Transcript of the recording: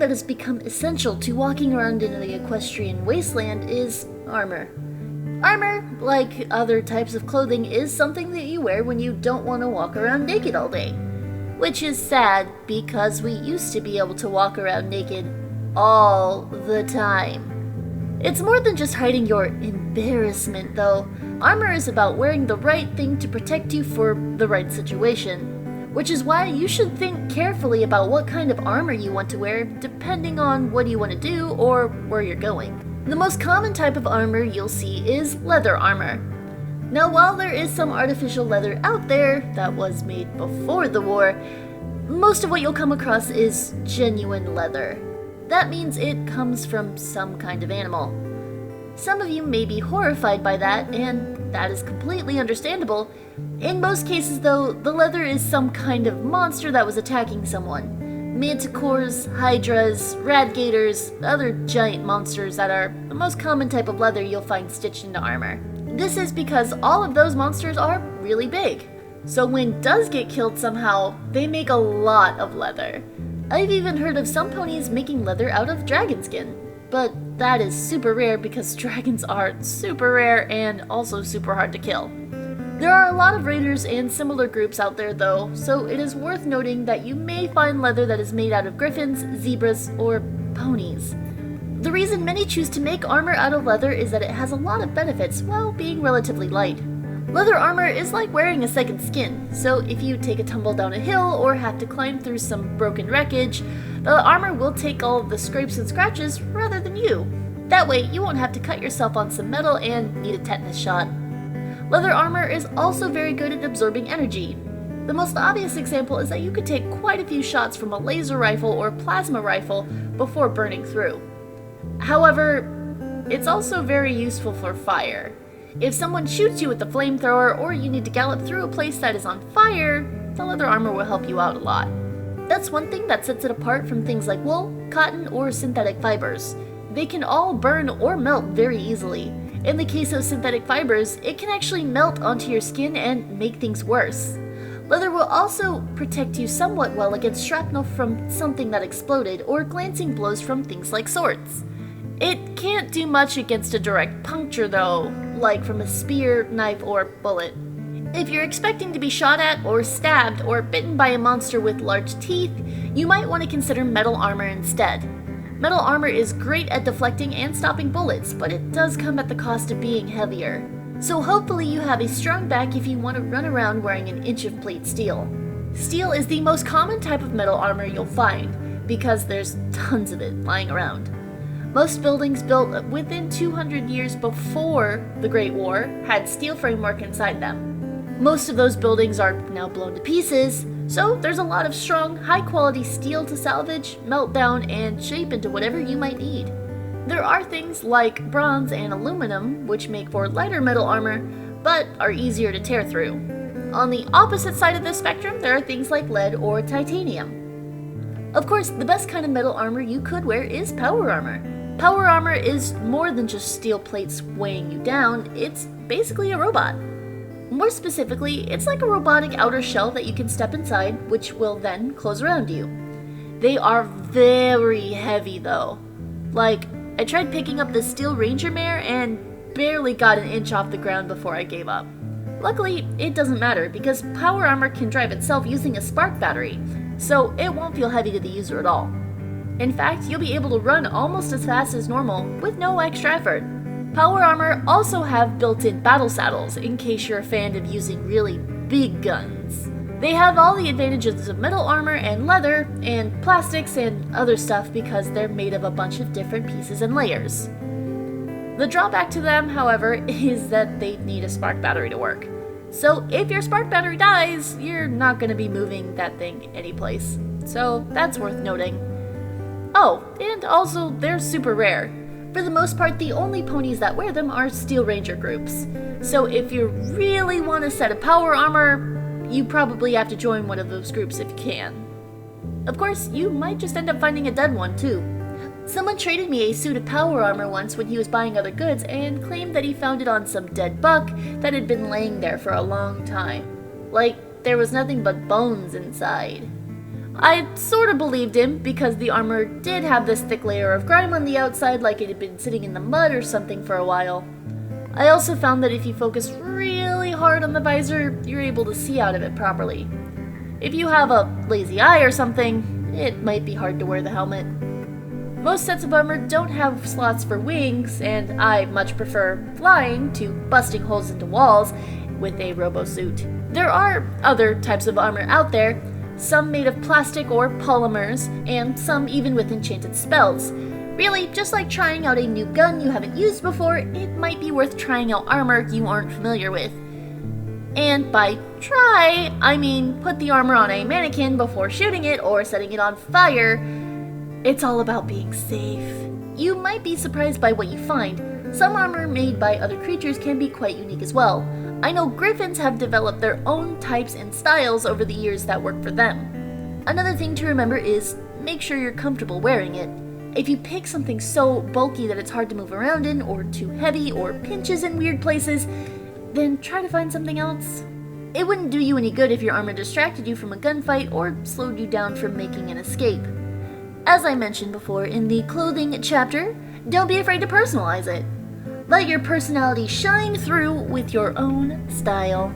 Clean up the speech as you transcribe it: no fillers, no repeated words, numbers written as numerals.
that has become essential to walking around in the equestrian wasteland is armor. Armor, like other types of clothing, is something that you wear when you don't want to walk around naked all day. Which is sad, because we used to be able to walk around naked all the time. It's more than just hiding your embarrassment, though. Armor is about wearing the right thing to protect you for the right situation, which is why you should think carefully about what kind of armor you want to wear depending on what you want to do or where you're going. The most common type of armor you'll see is leather armor. Now, while there is some artificial leather out there that was made before the war, most of what you'll come across is genuine leather. That means it comes from some kind of animal. Some of you may be horrified by that, and that is completely understandable. In most cases, though, the leather is some kind of monster that was attacking someone. Manticores, hydras, radgators, other giant monsters that are the most common type of leather you'll find stitched into armor. This is because all of those monsters are really big. So when does get killed somehow, they make a lot of leather. I've even heard of some ponies making leather out of dragon skin. But that is super rare because dragons are super rare and also super hard to kill. There are a lot of raiders and similar groups out there though, so it is worth noting that you may find leather that is made out of griffins, zebras, or ponies. The reason many choose to make armor out of leather is that it has a lot of benefits while being relatively light. Leather armor is like wearing a second skin, so if you take a tumble down a hill or have to climb through some broken wreckage, the armor will take all of the scrapes and scratches rather than you. That way, you won't have to cut yourself on some metal and need a tetanus shot. Leather armor is also very good at absorbing energy. The most obvious example is that you could take quite a few shots from a laser rifle or plasma rifle before burning through. However, it's also very useful for fire. If someone shoots you with a flamethrower or you need to gallop through a place that is on fire, the leather armor will help you out a lot. That's one thing that sets it apart from things like wool, cotton, or synthetic fibers. They can all burn or melt very easily. In the case of synthetic fibers, it can actually melt onto your skin and make things worse. Leather will also protect you somewhat well against shrapnel from something that exploded or glancing blows from things like swords. It can't do much against a direct puncture though, like from a spear, knife, or bullet. If you're expecting to be shot at or stabbed or bitten by a monster with large teeth, you might want to consider metal armor instead. Metal armor is great at deflecting and stopping bullets, but it does come at the cost of being heavier. So hopefully you have a strong back if you want to run around wearing an inch of plate steel. Steel is the most common type of metal armor you'll find, because there's tons of it lying around. Most buildings built within 200 years before the Great War had steel framework inside them. Most of those buildings are now blown to pieces, so there's a lot of strong, high-quality steel to salvage, melt down, and shape into whatever you might need. There are things like bronze and aluminum, which make for lighter metal armor, but are easier to tear through. On the opposite side of the spectrum, there are things like lead or titanium. Of course, the best kind of metal armor you could wear is power armor. Power armor is more than just steel plates weighing you down, it's basically a robot. More specifically, it's like a robotic outer shell that you can step inside, which will then close around you. They are very heavy though. Like, I tried picking up the steel ranger mare and barely got an inch off the ground before I gave up. Luckily, it doesn't matter because power armor can drive itself using a spark battery, so it won't feel heavy to the user at all. In fact, you'll be able to run almost as fast as normal with no extra effort. Power armor also have built-in battle saddles in case you're a fan of using really big guns. They have all the advantages of metal armor and leather and plastics and other stuff because they're made of a bunch of different pieces and layers. The drawback to them, however, is that they need a spark battery to work. So if your spark battery dies, you're not going to be moving that thing anyplace. So that's worth noting. Oh, and also they're super rare. For the most part, the only ponies that wear them are Steel Ranger groups. So if you really want a set of power armor, you probably have to join one of those groups if you can. Of course, you might just end up finding a dead one too. Someone traded me a suit of power armor once when he was buying other goods and claimed that he found it on some dead buck that had been laying there for a long time. Like, there was nothing but bones inside. I sort of believed him because the armor did have this thick layer of grime on the outside, like it had been sitting in the mud or something for a while. I also found that if you focus really hard on the visor, you're able to see out of it properly. If you have a lazy eye or something, it might be hard to wear the helmet. Most sets of armor don't have slots for wings, and I much prefer flying to busting holes into walls with a robo-suit. There are other types of armor out there, some made of plastic or polymers, and some even with enchanted spells. Really, just like trying out a new gun you haven't used before, it might be worth trying out armor you aren't familiar with. And by try, I mean put the armor on a mannequin before shooting it or setting it on fire. It's all about being safe. You might be surprised by what you find. Some armor made by other creatures can be quite unique as well. I know griffins have developed their own types and styles over the years that work for them. Another thing to remember is make sure you're comfortable wearing it. If you pick something so bulky that it's hard to move around in, or too heavy, or pinches in weird places, then try to find something else. It wouldn't do you any good if your armor distracted you from a gunfight or slowed you down from making an escape. As I mentioned before in the clothing chapter, don't be afraid to personalize it. Let your personality shine through with your own style.